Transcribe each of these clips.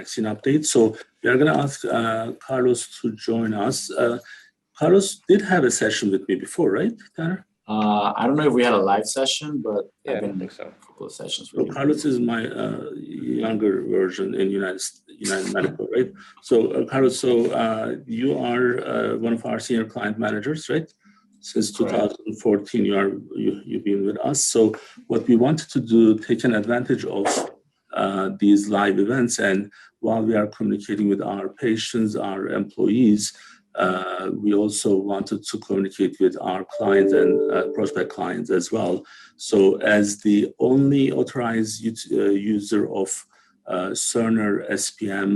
vaccine update. So we are going to ask Carlos to join us. Carlos did have a session with me before, right, Tanner? I don't know if we had a live session, but Yeah, I've been I don't think so. in a couple of sessions So with you. Carlos is my younger version in United Medical, right? So Carlos, you are one of our senior client managers, right? Since 2014, you've been with us. So what we wanted to do, take an advantage of these live events, and while we are communicating with our patients, our employees, we also wanted to communicate with our clients and prospect clients as well. So as the only authorized user of Cerner SPM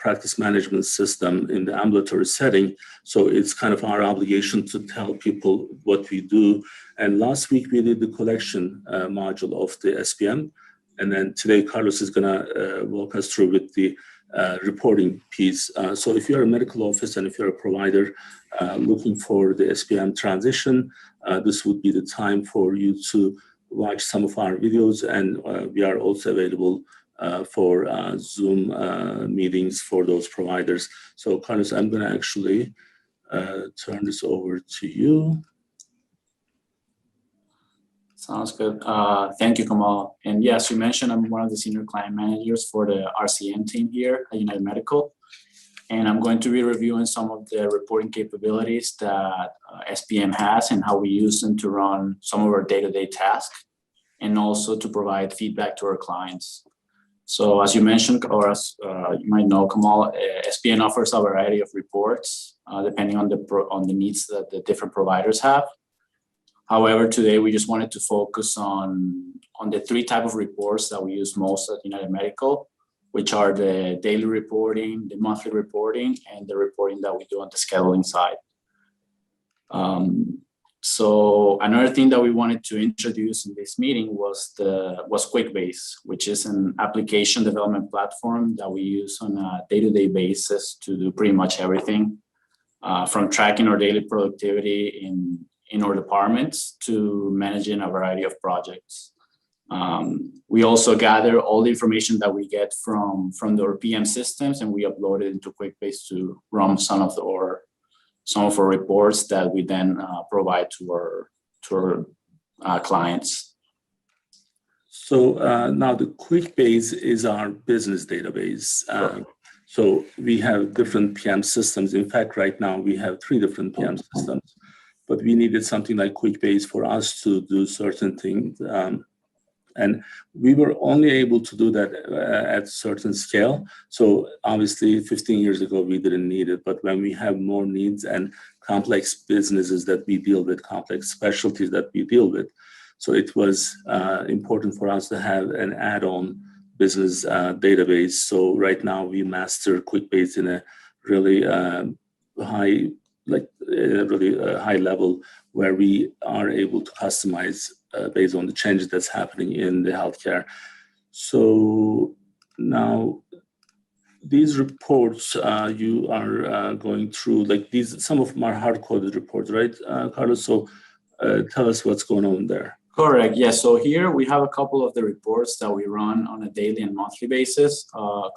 practice management system in the ambulatory setting, so it's kind of our obligation to tell people what we do. And last week we did the collection module of the SPM, and then today Carlos is going to walk us through with the reporting piece. So if you're a medical office and if you're a provider looking for the SPM transition, this would be the time for you to watch some of our videos, and we are also available for Zoom meetings for those providers. So Carlos, I'm going to actually turn this over to you. Sounds good. Thank you, Kamal. And yes, you mentioned I'm one of the senior client managers for the RCM team here at United Medical. And I'm going to be reviewing some of the reporting capabilities that SPM has and how we use them to run some of our day-to-day tasks, and also to provide feedback to our clients. So as you mentioned, or as you might know, Kamal, SPM offers a variety of reports depending on the needs that the different providers have. However, today we just wanted to focus on the three types of reports that we use most at United Medical, which are the daily reporting, the monthly reporting, and the reporting that we do on the scheduling side. So another thing that we wanted to introduce in this meeting was QuickBase, which is an application development platform that we use on a day-to-day basis to do pretty much everything, from tracking our daily productivity in our departments to managing a variety of projects. We also gather all the information that we get from our PM systems, and we upload it into QuickBase to run some of our reports that we then provide to our clients. So now the QuickBase is our business database. So we have different PM systems. In fact, right now we have 3 different PM systems, but we needed something like QuickBase for us to do certain things. And we were only able to do that at certain scale. So obviously 15 years ago, we didn't need it. But when we have more needs and complex businesses that we deal with, complex specialties that we deal with, so it was important for us to have an add-on business database. So right now we master QuickBase in a really high level, where we are able to customize based on the changes that's happening in the healthcare. So now these reports you are going through, like these, some of them are hard-coded reports, right, Carlos? So tell us what's going on there. Correct. Yeah. So here we have a couple of the reports that we run on a daily and monthly basis.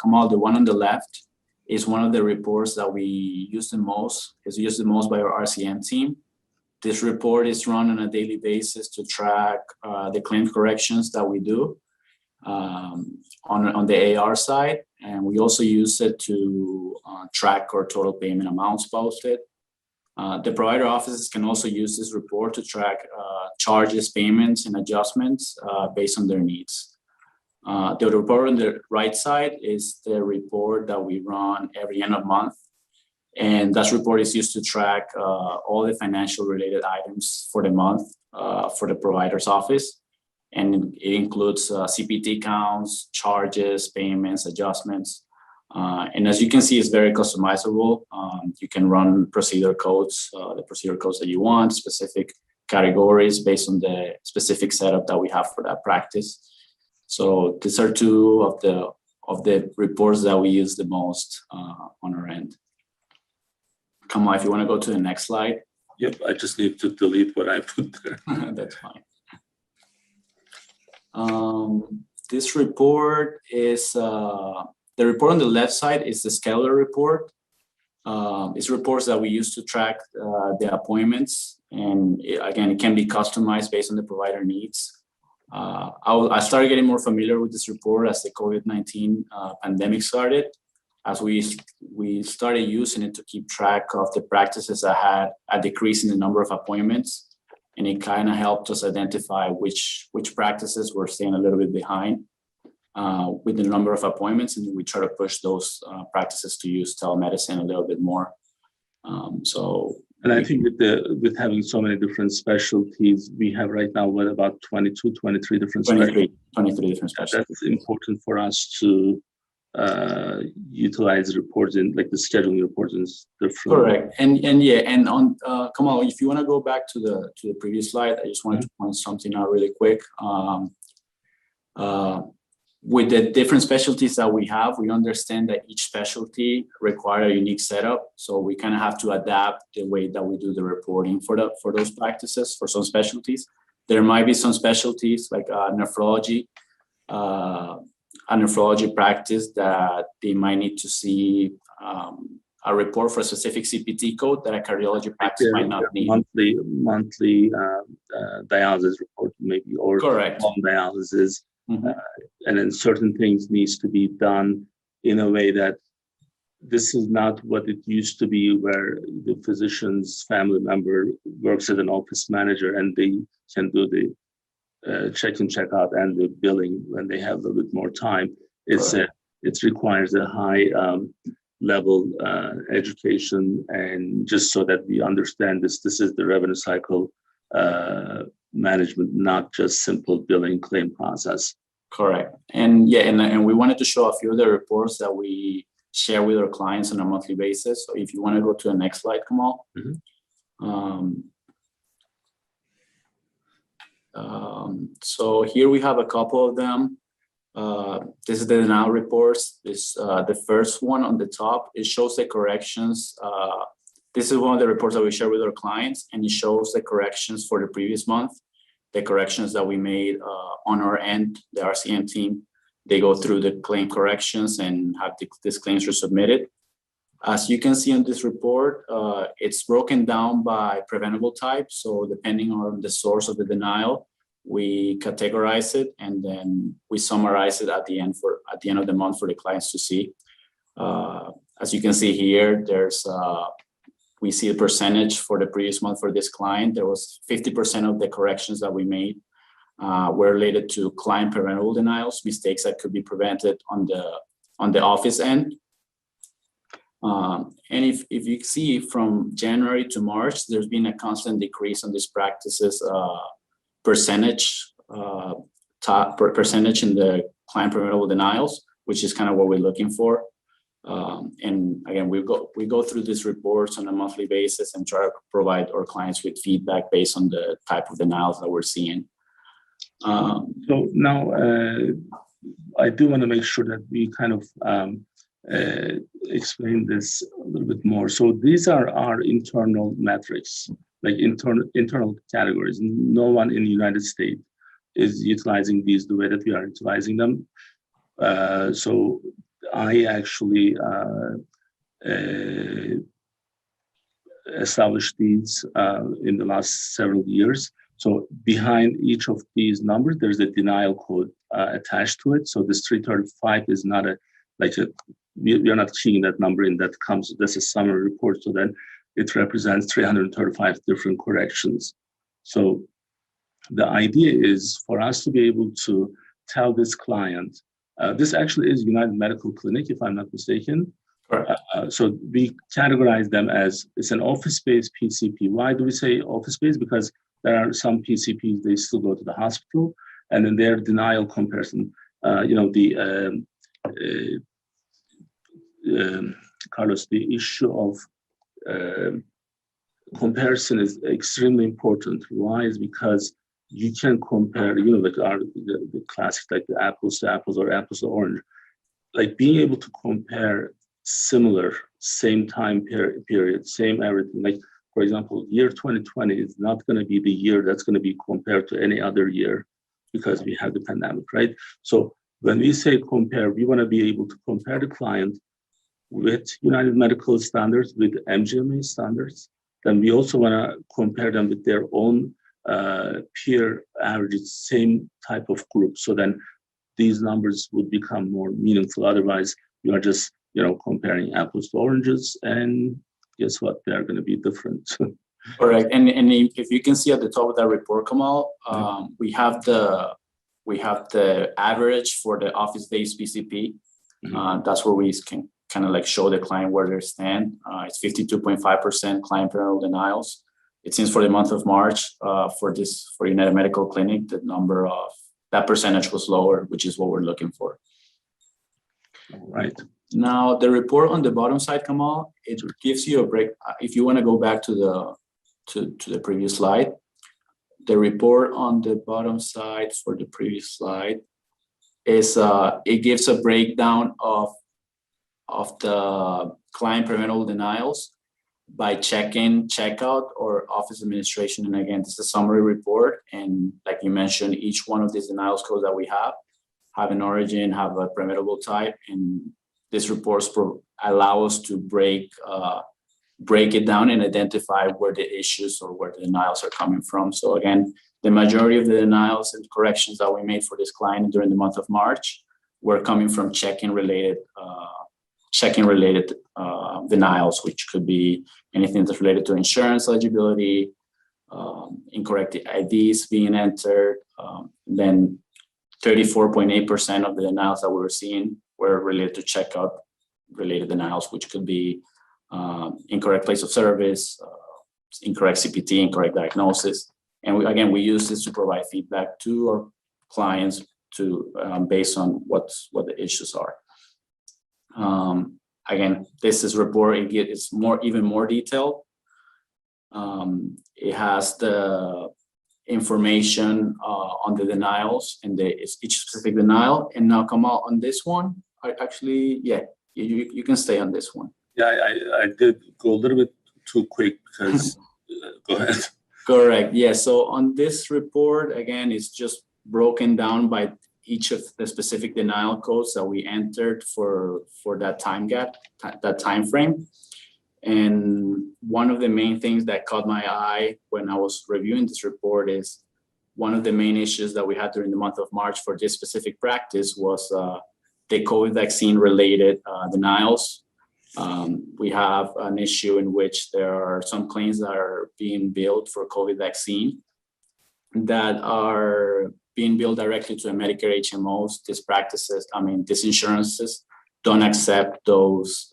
Kamal, the one on the left is one of the reports that we use the most. It's used the most by our RCM team. This report is run on a daily basis to track the claim corrections that we do on the AR side. And we also use it to track our total payment amounts posted. The provider offices can also use this report to track charges, payments, and adjustments based on their needs. The report on the right side is the report that we run every end of month. And that report is used to track all the financial related items for the month for the provider's office. And it includes CPT counts, charges, payments, adjustments. And as you can see, it's very customizable. You can run procedure codes, the procedure codes that you want, specific categories based on the specific setup that we have for that practice. So these are 2 of the reports that we use the most on our end. Come on, if you want to go to the next slide. Yep, I just need to delete what I put there. That's fine. This report is The report on the left side is the scheduler report. It's reports that we use to track the appointments. And again, it can be customized based on the provider needs. I started getting more familiar with this report as the COVID-19 pandemic started, as we started using it to keep track of the practices that had a decrease in the number of appointments. And it kind of helped us identify which practices were staying a little bit behind with the number of appointments, and we try to push those practices to use telemedicine a little bit more. And I think with having so many different specialties, we have right now, what, about 22, 23 different 23 different specialties. That's important for us to utilize reports in, like the scheduling reports is different. Correct. And on Kamal, if you want to go back to the previous slide, I just wanted to point something out really quick. With the different specialties that we have, we understand that each specialty requires a unique setup. So we kind of have to adapt the way that we do the reporting for those practices for some specialties. There might be some specialties like nephrology, a nephrology practice that they might need to see a report for a specific CPT code that a cardiology practice might not need. Monthly dialysis report maybe, or correct. Home dialysis. Mm-hmm. And then certain things needs to be done in a way that this is not what it used to be, where the physician's family member works as an office manager and they can do the check-in, check-out and the billing when they have a little bit more time. It requires a high level education, and just so that we understand this is the revenue cycle management, not just simple billing claim process. Correct. And we wanted to show a few of the reports that we share with our clients on a monthly basis. So if you want to go to the next slide, Kamal. Mm-hmm. So here we have a couple of them. This is the denial reports. The first one on the top, it shows the corrections. This is one of the reports that we share with our clients, and it shows the corrections for the previous month, the corrections that we made on our end, the RCM team. They go through the claim corrections and have these claims resubmitted. As you can see on this report, it's broken down by preventable type. So depending on the source of the denial, we categorize it and then we summarize it at the end of the month for the clients to see. As you can see here, we see the percentage for the previous month for this client. There was 50% of the corrections that we made were related to client preventable denials, mistakes that could be prevented on the office end. And if you see from January to March, there's been a constant decrease on these practices percentage percentage in the client preventable denials, which is kind of what we're looking for. And again, we go through these reports on a monthly basis and try to provide our clients with feedback based on the type of denials that we're seeing. So now I do want to make sure that we kind of explain this a little bit more. So these are our internal metrics, like internal categories. No one in the United States is utilizing these the way that we are utilizing them. So I actually established these in the last several years. So behind each of these numbers, there's a denial code attached to it. So this 335 is not we are not keying that number in. That's a summary report. So then it represents 335 different corrections. So the idea is for us to be able to tell this client, this actually is United Medical Clinic, if I'm not mistaken. So we categorize them as it's an office-based PCP. Why do we say office-based? Because there are some PCPs, they still go to the hospital, and then their denial comparison, Carlos, the issue of comparison is extremely important. Why? Is because you can compare, the classic, like the apples to apples or apples to orange, like being able to compare similar, same time period, same everything. Like, for example, year 2020 is not going to be the year that's going to be compared to any other year because we have the pandemic, right? So when we say compare, we want to be able to compare the client with United Medical standards, with MGMA standards. Then we also want to compare them with their own peer averages, same type of group. So then these numbers would become more meaningful. Otherwise, you are just comparing apples to oranges, and guess what? They are going to be different. Correct. And if you can see at the top of that report, Kamal, we have the average for the office-based PCP. That's where we can kind of like show the client where they stand. It's 52.5% client parental denials. It seems for the month of March, for United Medical Clinic, the number of that percentage was lower, which is what we're looking for. All right. Now, the report on the bottom side, Kamal, it gives you a break. If you want to go back to the previous slide, the report on the bottom side for the previous slide is it gives a breakdown of the client preventable denials by check-in, check-out, or office administration. And again, this is a summary report. And like you mentioned, each one of these denials codes that we have an origin, have a preventable type, and these reports allow us to break it down and identify where the issues or where the denials are coming from. So again, the majority of the denials and corrections that we made for this client during the month of March were coming from check-in related denials, which could be anything that's related to insurance eligibility, incorrect IDs being entered. Then 34.8% of the denials that we were seeing were related to checkout related denials, which could be incorrect place of service, incorrect CPT, incorrect diagnosis. And we use this to provide feedback to our clients to based on what the issues are. Again, this is report. It's even more detailed. It has the information on the denials and each specific denial. And now, Kamal, on this one, you can stay on this one. Yeah, I did go a little bit too quick because go ahead. Correct. Yeah. So on this report, again, it's just broken down by each of the specific denial codes that we entered for that time gap, that time frame. And one of the main things that caught my eye when I was reviewing this report is one of the main issues that we had during the month of March for this specific practice was the COVID vaccine related denials. We have an issue in which there are some claims that are being billed for COVID vaccine that are being billed directly to a Medicare HMOs. These insurances don't accept those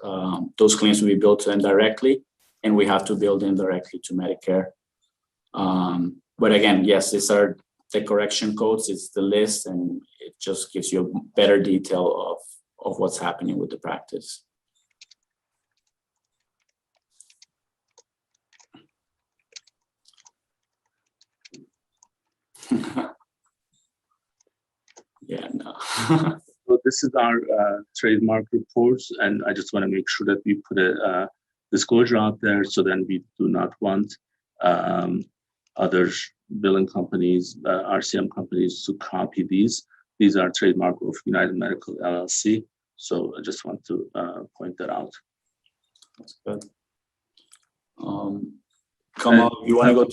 claims to be billed to them directly, and we have to bill them directly to Medicare. But again, yes, these are the correction codes. It's the list, and it just gives you a better detail of what's happening with the practice. Yeah, no. So this is our trademark reports, and I just want to make sure that we put a disclosure out there, so then we do not want other billing companies, RCM companies to copy these. These are trademark of United Medical LLC. So I just want to point that out. That's good. Kamal, you want to go?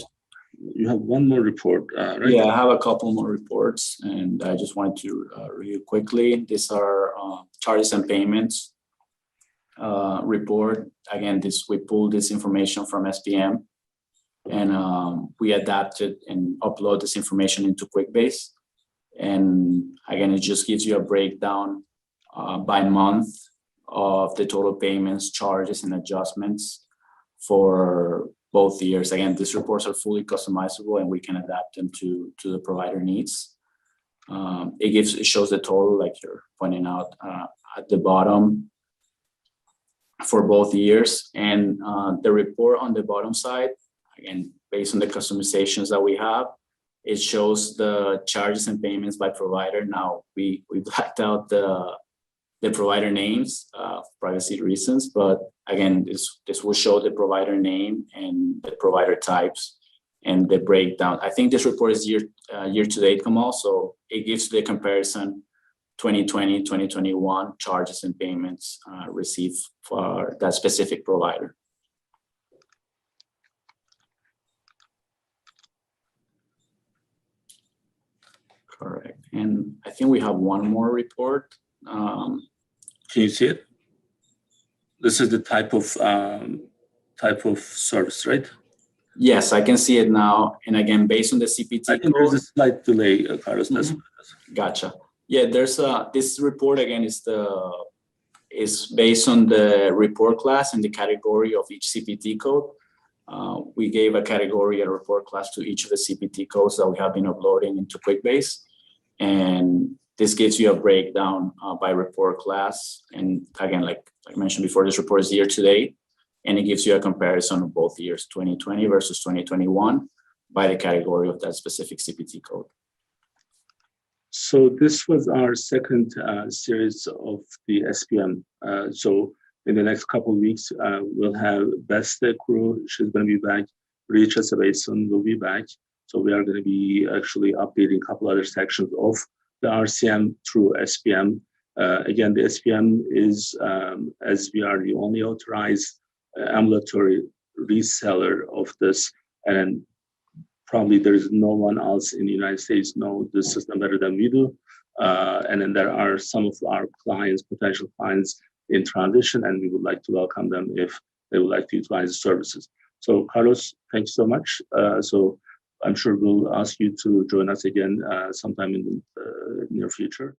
You have one more report, right? Yeah, I have a couple more reports, and I just wanted to review quickly. These are charges and payments report. Again, we pulled this information from SPM, and we adapted and upload this information into QuickBase. And again, it just gives you a breakdown by month of the total payments, charges, and adjustments for both years. Again, these reports are fully customizable, and we can adapt them to the provider needs. It shows the total, like you're pointing out at the bottom, for both years. And the report on the bottom side, again, based on the customizations that we have, it shows the charges and payments by provider. Now we blacked out the provider names for privacy reasons, but again, this will show the provider name and the provider types and the breakdown. I think this report is year to date, Kamal, so it gives the comparison 2020, 2021 charges and payments received for that specific provider. Correct. And I think we have one more report. Can you see it? This is the type of service, right? Yes, I can see it now. And again, based on the CPT I think code, there's a slight delay, Carlos. That's what it is. Gotcha. Yeah, there's this report again is based on the report class and the category of each CPT code. We gave a category and report class to each of the CPT codes that we have been uploading into QuickBase. And this gives you a breakdown by report class. And again, like I mentioned before, this report is year to date, and it gives you a comparison of both years, 2020 versus 2021, by the category of that specific CPT code. So this was our second series of the SPM. So in the next couple of weeks, we'll have Best crew. She's going to be back. Richa Sabason will be back. So we are going to be actually updating a couple other sections of the RCM through SPM. Again, the SPM is, as we are the only authorized ambulatory reseller of this, and probably there is no one else in the United States know the system better than we do. And then there are some of our clients, potential clients in transition, and we would like to welcome them if they would like to utilize the services. So Carlos, thanks so much. So I'm sure we'll ask you to join us again sometime in the near future.